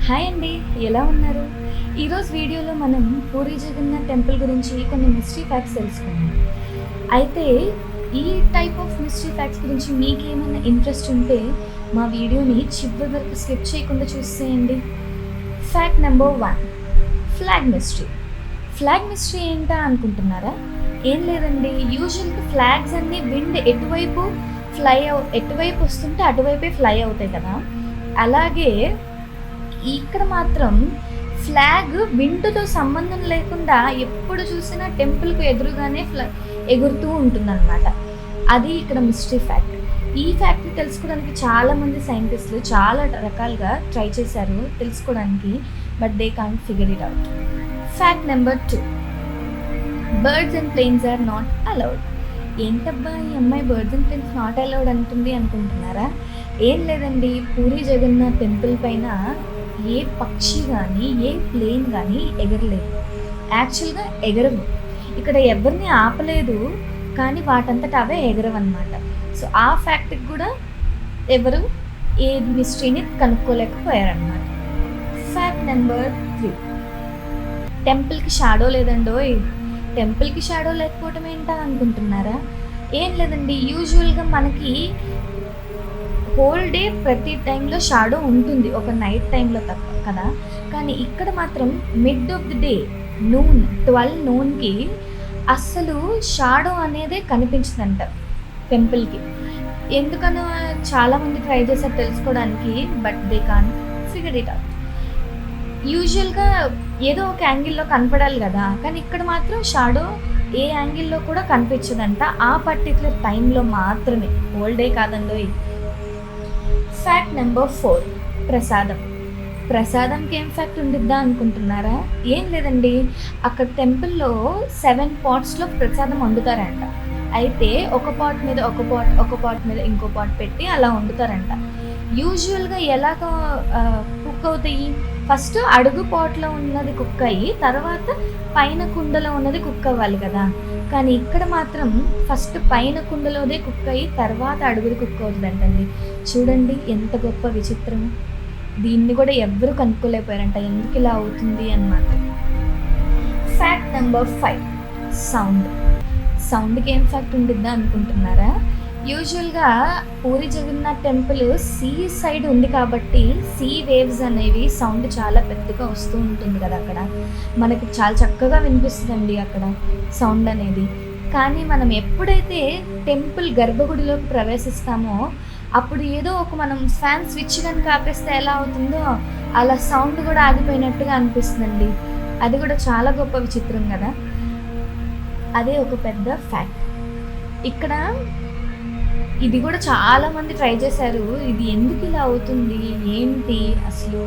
Hi అండి, ఎలా ఉన్నారు? ఈరోజు వీడియోలో మనం పూరీ జగన్నాథ్ టెంపుల్ గురించి కొన్ని మిస్టరీ ఫ్యాక్ట్స్ తెలుసుకుందాం. అయితే ఈ టైప్ ఆఫ్ మిస్టరీ ఫ్యాక్ట్స్ గురించి మీకేమైనా ఇంట్రెస్ట్ ఉంటే మా వీడియోని చివరి వరకు స్కిప్ చేయకుండా చూసేయండి. Fact number 1, flag mystery. Flag mystery ఏంటా అనుకుంటున్నారా? ఏం లేదండి, యూజువల్గా ఫ్లాగ్స్ అన్నీ విండ్ ఎటువైపు వస్తుంటే అటువైపే ఫ్లై అవుతాయి కదా. అలాగే ఇక్కడ మాత్రం ఫ్లాగ్ విండ్తో సంబంధం లేకుండా ఎప్పుడు చూసినా టెంపుల్కు ఎదురుగానే ఎగురుతూ ఉంటుందన్నమాట. అది ఇక్కడ మిస్టరీ ఫ్యాక్ట్. ఈ ఫ్యాక్ట్ని తెలుసుకోవడానికి చాలామంది సైంటిస్టులు చాలా రకాలుగా ట్రై చేశారు తెలుసుకోవడానికి, but they can't figure it out. Fact number 2, birds and planes are not allowed. ఏంటబ్బా ఈ అమ్మాయి birds and planes not allowed అంటుంది అనుకుంటున్నారా? ఏం లేదండి, పూరీ జగన్నాథ్ టెంపుల్ పైన ఏ పక్షి కానీ ఏ ప్లేన్ కానీ ఎగరలేదు. యాక్చువల్గా ఎగరవు. ఇక్కడ ఎవరిని ఆపలేదు, కానీ వాటంతట అవే ఎగరవన్నమాట. సో ఆ ఫ్యాక్ట్కి కూడా ఎవరు ఏ మిస్టరీని కనుక్కోలేకపోయారన్నమాట. ఫ్యాక్ట్ నెంబర్ 3, టెంపుల్కి షాడో లేదండోయ్. టెంపుల్కి షాడో లేకపోవటం ఏంటా అనుకుంటున్నారా? ఏం లేదండి, యూజువల్గా మనకి హోల్ డే ప్రతి టైంలో షాడో ఉంటుంది, ఒక నైట్ టైంలో తప్ప కదా. కానీ ఇక్కడ మాత్రం మిడ్ ఆఫ్ ది డే 12 noonకి అస్సలు షాడో అనేదే కనిపించదంట టెంపుల్కి. ఎందుకనో చాలామంది ట్రై చేశారు తెలుసుకోవడానికి, but they can figure it out. యూజువల్గా ఏదో ఒక యాంగిల్లో కనపడాలి కదా, కానీ ఇక్కడ మాత్రం షాడో ఏ యాంగిల్లో కూడా కనిపించదంట, ఆ పర్టికులర్ టైంలో మాత్రమే, హోల్ డే కాదండోయ్. ఫ్యాక్ట్ నెంబర్ 4, ప్రసాదం. ప్రసాదంకి ఏం ఫ్యాక్ట్ ఉండిద్దా అనుకుంటున్నారా? ఏం లేదండి, అక్కడ టెంపుల్లో 7 potsలో ప్రసాదం వండుతారంట. అయితే ఒక పాట్ మీద ఒక పాట్ మీద ఇంకో పాట్ పెట్టి అలా వండుతారంట. యూజువల్గా ఎలాగ కుక్ అవుతాయి? ఫస్ట్ అడుగు పాట్లో ఉన్నది కుక్ అయ్యి తర్వాత పైన కుండలో ఉన్నది కుక్ అవ్వాలి కదా. కానీ ఇక్కడ మాత్రం ఫస్ట్ పైన కుండలోదే కుక్ అయ్యి తర్వాత అడుగుది కుక్ అవుతుందంటండి. చూడండి ఎంత గొప్ప విచిత్రము. దీన్ని కూడా ఎవ్వరూ కనుక్కోలేకపోయారంట ఎందుకు ఇలా అవుతుంది అన్నమాట. ఫ్యాక్ట్ నెంబర్ 5, సౌండ్కి ఏం ఫ్యాక్ట్ ఉండిద్దా అనుకుంటున్నారా? యూజువల్గా Puri Jagannath temple sea side ఉంది కాబట్టి సీ వేవ్స్ అనేవి సౌండ్ చాలా పెద్దగా వస్తూ ఉంటుంది కదా. అక్కడ మనకి చాలా చక్కగా వినిపిస్తుందండి అక్కడ సౌండ్ అనేది. కానీ మనం ఎప్పుడైతే టెంపుల్ గర్భగుడిలోకి ప్రవేశిస్తామో అప్పుడు ఏదో ఒక మనం ఫ్యాన్ స్విచ్ కనుక ఆపేస్తే ఎలా అవుతుందో అలా సౌండ్ కూడా ఆగిపోయినట్టుగా అనిపిస్తుందండి. అది కూడా చాలా గొప్ప విచిత్రం కదా. అదే ఒక పెద్ద ఫ్యాక్ట్. ఇక్కడ ఇది కూడా చాలామంది ట్రై చేశారు, ఇది ఎందుకు ఇలా అవుతుంది, ఏంటి అసలు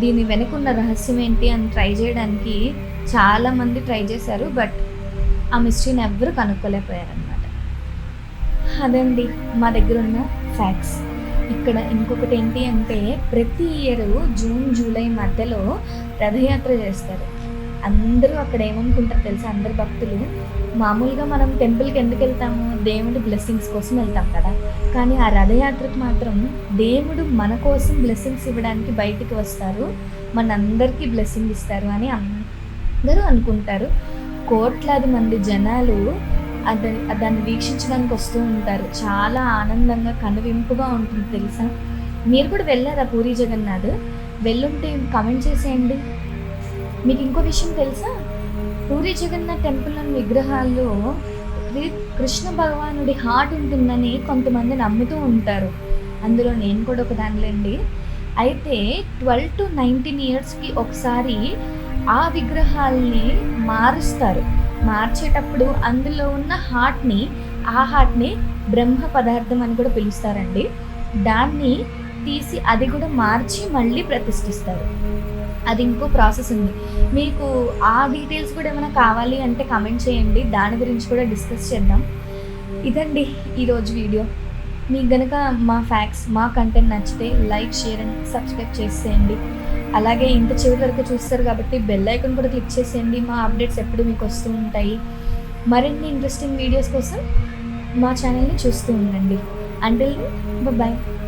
దీని వెనుకున్న రహస్యం ఏంటి అని ట్రై చేయడానికి చాలామంది ట్రై చేశారు, బట్ ఆ మిస్టరీని ఎవ్వరూ కనుక్కోలేకపోయారనమాట. అదండి మా దగ్గర ఉన్న ఫ్యాక్ట్స్. ఇక్కడ ఇంకొకటి ఏంటి అంటే ప్రతి ఇయర్ జూన్ జూలై మధ్యలో రథయాత్ర చేస్తారు. అందరూ అక్కడ ఏమనుకుంటారు తెలుసా, అందరు భక్తులు మామూలుగా మనం టెంపుల్కి ఎందుకు వెళ్తాము, దేవుడి బ్లెస్సింగ్స్ కోసం వెళ్తాం కదా. కానీ ఆ రథయాత్రకు మాత్రం దేవుడు మన కోసం బ్లెస్సింగ్స్ ఇవ్వడానికి బయటికి వస్తారు, మనందరికీ బ్లెస్సింగ్ ఇస్తారు అని అందరూ అనుకుంటారు. కోట్లాది మంది జనాలు దాన్ని వీక్షించడానికి వస్తూ ఉంటారు. చాలా ఆనందంగా కనువింపుగా ఉంటుంది తెలుసా. మీరు కూడా వెళ్ళారా పూరీ జగన్నాథ్? వెళ్ళుంటే కామెంట్ చేసేయండి. మీకు ఇంకో విషయం తెలుసా, పూరీ జగన్నాథ్ టెంపుల్లోని విగ్రహాల్లో కృష్ణ భగవానుడి హార్ట్ ఉంటుందని కొంతమంది నమ్ముతూ ఉంటారు. అందులో నేను కూడా ఒక దానిలేండి. అయితే 12 to 19 yearsకి ఒకసారి ఆ విగ్రహాల్ని మారుస్తారు. మార్చేటప్పుడు అందులో ఉన్న ఆ హార్ట్ని బ్రహ్మ పదార్థం అని కూడా పిలుస్తారండి. దాన్ని తీసి అది కూడా మార్చి మళ్ళీ ప్రతిష్ఠిస్తారు. అది ఇంకో ప్రాసెస్ ఉంది. మీకు ఆ డీటెయిల్స్ కూడా ఏమైనా కావాలి అంటే కామెంట్ చేయండి, దాని గురించి కూడా డిస్కస్ చేద్దాం. ఇదండి ఈరోజు వీడియో. మీకు కనుక మా ఫ్యాక్ట్స్ మా కంటెంట్ నచ్చితే లైక్, షేర్ అండ్ సబ్స్క్రైబ్ చేసేయండి. అలాగే ఇంత చివరి వరకు చూస్తారు కాబట్టి బెల్ ఐకాన్ కూడా క్లిక్ చేసేయండి. మా అప్డేట్స్ ఎప్పుడు మీకు వస్తూ ఉంటాయి. మరిన్ని ఇంట్రెస్టింగ్ వీడియోస్ కోసం మా ఛానల్ని చూస్తూ ఉండండి. Until bye.